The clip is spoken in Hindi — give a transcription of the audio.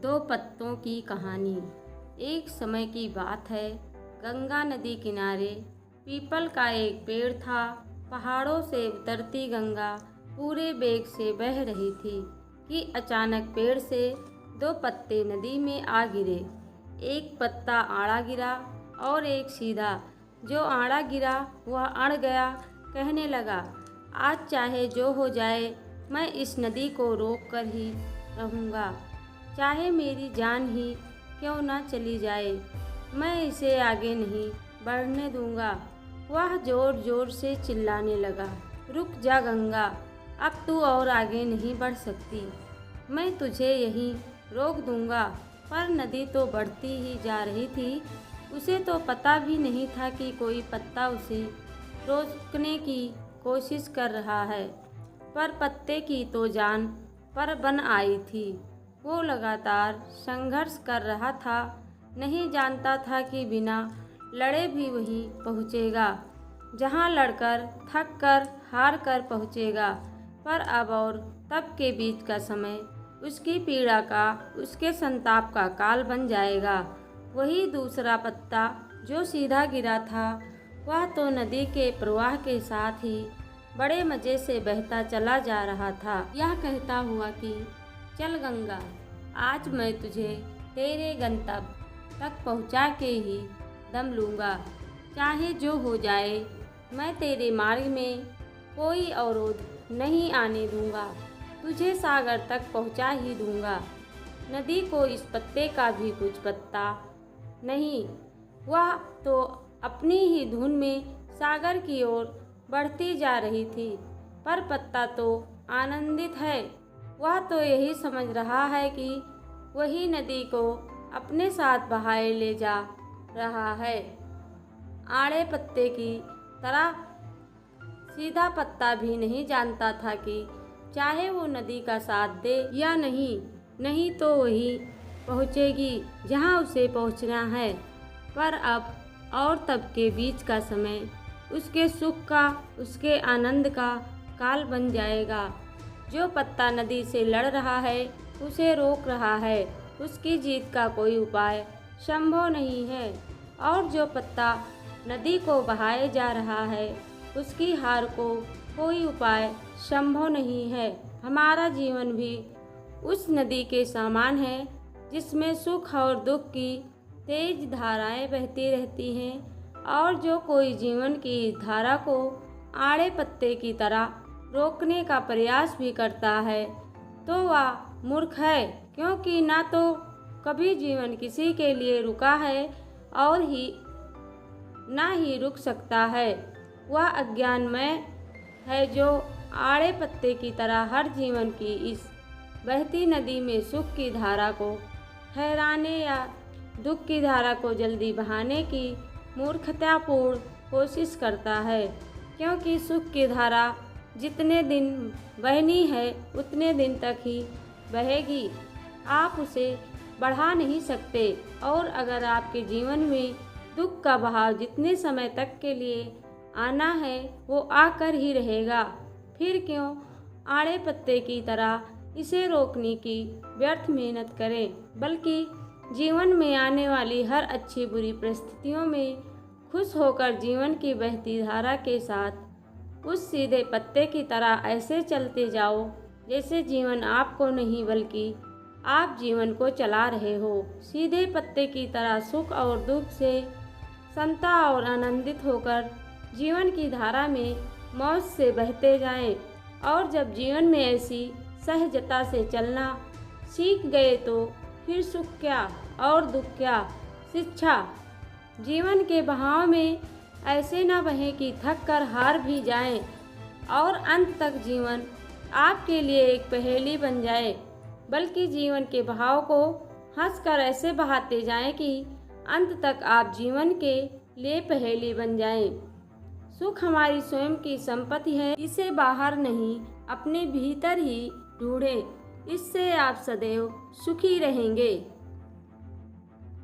दो पत्तों की कहानी। एक समय की बात है, गंगा नदी किनारे पीपल का एक पेड़ था। पहाड़ों से उतरती गंगा पूरे वेग से बह रही थी कि अचानक पेड़ से दो पत्ते नदी में आ गिरे। एक पत्ता आड़ा गिरा और एक सीधा। जो आड़ा गिरा वह अड़ गया, कहने लगा, आज चाहे जो हो जाए मैं इस नदी को रोक कर ही रहूँगा, चाहे मेरी जान ही क्यों ना चली जाए, मैं इसे आगे नहीं बढ़ने दूँगा। वह ज़ोर ज़ोर से चिल्लाने लगा, रुक जा गंगा, अब तू और आगे नहीं बढ़ सकती, मैं तुझे यहीं रोक दूँगा। पर नदी तो बढ़ती ही जा रही थी। उसे तो पता भी नहीं था कि कोई पत्ता उसे रोकने की कोशिश कर रहा है। पर पत्ते की तो जान पर बन आई थी। वो लगातार संघर्ष कर रहा था, नहीं जानता था कि बिना लड़े भी वहीं पहुँचेगा जहाँ लड़कर थक कर हार कर पहुँचेगा। पर अब और तब के बीच का समय उसकी पीड़ा का, उसके संताप का काल बन जाएगा। वही दूसरा पत्ता जो सीधा गिरा था, वह तो नदी के प्रवाह के साथ ही बड़े मज़े से बहता चला जा रहा था। यह कहता हुआ कि चल गंगा, आज मैं तुझे तेरे गंतव्य तक पहुंचा के ही दम लूँगा, चाहे जो हो जाए मैं तेरे मार्ग में कोई अवरोध नहीं आने दूँगा, तुझे सागर तक पहुंचा ही दूँगा। नदी को इस पत्ते का भी कुछ पता नहीं, वह तो अपनी ही धुन में सागर की ओर बढ़ती जा रही थी। पर पत्ता तो आनंदित है, वह तो यही समझ रहा है कि वही नदी को अपने साथ बहाए ले जा रहा है। आड़े पत्ते की तरह सीधा पत्ता भी नहीं जानता था कि चाहे वो नदी का साथ दे या नहीं तो वही पहुँचेगी जहाँ उसे पहुँचना है। पर अब और तब के बीच का समय उसके सुख का, उसके आनंद का काल बन जाएगा। जो पत्ता नदी से लड़ रहा है, उसे रोक रहा है, उसकी जीत का कोई उपाय संभव नहीं है। और जो पत्ता नदी को बहाए जा रहा है, उसकी हार को कोई उपाय संभव नहीं है। हमारा जीवन भी उस नदी के समान है जिसमें सुख और दुख की तेज धाराएं बहती रहती हैं। और जो कोई जीवन की इस धारा को आड़े पत्ते की तरह रोकने का प्रयास भी करता है तो वह मूर्ख है, क्योंकि ना तो कभी जीवन किसी के लिए रुका है और ना ही रुक सकता है। वह अज्ञानमय है जो आड़े पत्ते की तरह हर जीवन की इस बहती नदी में सुख की धारा को ठहराने या दुख की धारा को जल्दी बहाने की मूर्खतापूर्ण कोशिश करता है। क्योंकि सुख की धारा जितने दिन बहनी है उतने दिन तक ही बहेगी, आप उसे बढ़ा नहीं सकते। और अगर आपके जीवन में दुख का बहाव जितने समय तक के लिए आना है वो आकर ही रहेगा, फिर क्यों आड़े पत्ते की तरह इसे रोकने की व्यर्थ मेहनत करें, बल्कि जीवन में आने वाली हर अच्छी बुरी परिस्थितियों में खुश होकर जीवन की बहती धारा के साथ उस सीधे पत्ते की तरह ऐसे चलते जाओ जैसे जीवन आपको नहीं बल्कि आप जीवन को चला रहे हो। सीधे पत्ते की तरह सुख और दुख से संता और आनंदित होकर जीवन की धारा में मौज से बहते जाएं। और जब जीवन में ऐसी सहजता से चलना सीख गए तो फिर सुख क्या और दुख क्या। शिक्षा, जीवन के बहाव में ऐसे न बहें कि थक कर हार भी जाएं और अंत तक जीवन आपके लिए एक पहेली बन जाए, बल्कि जीवन के बहाव को हंसकर ऐसे बहाते जाएं कि अंत तक आप जीवन के लिए पहेली बन जाएं। सुख हमारी स्वयं की संपत्ति है, इसे बाहर नहीं अपने भीतर ही ढूंढें, इससे आप सदैव सुखी रहेंगे।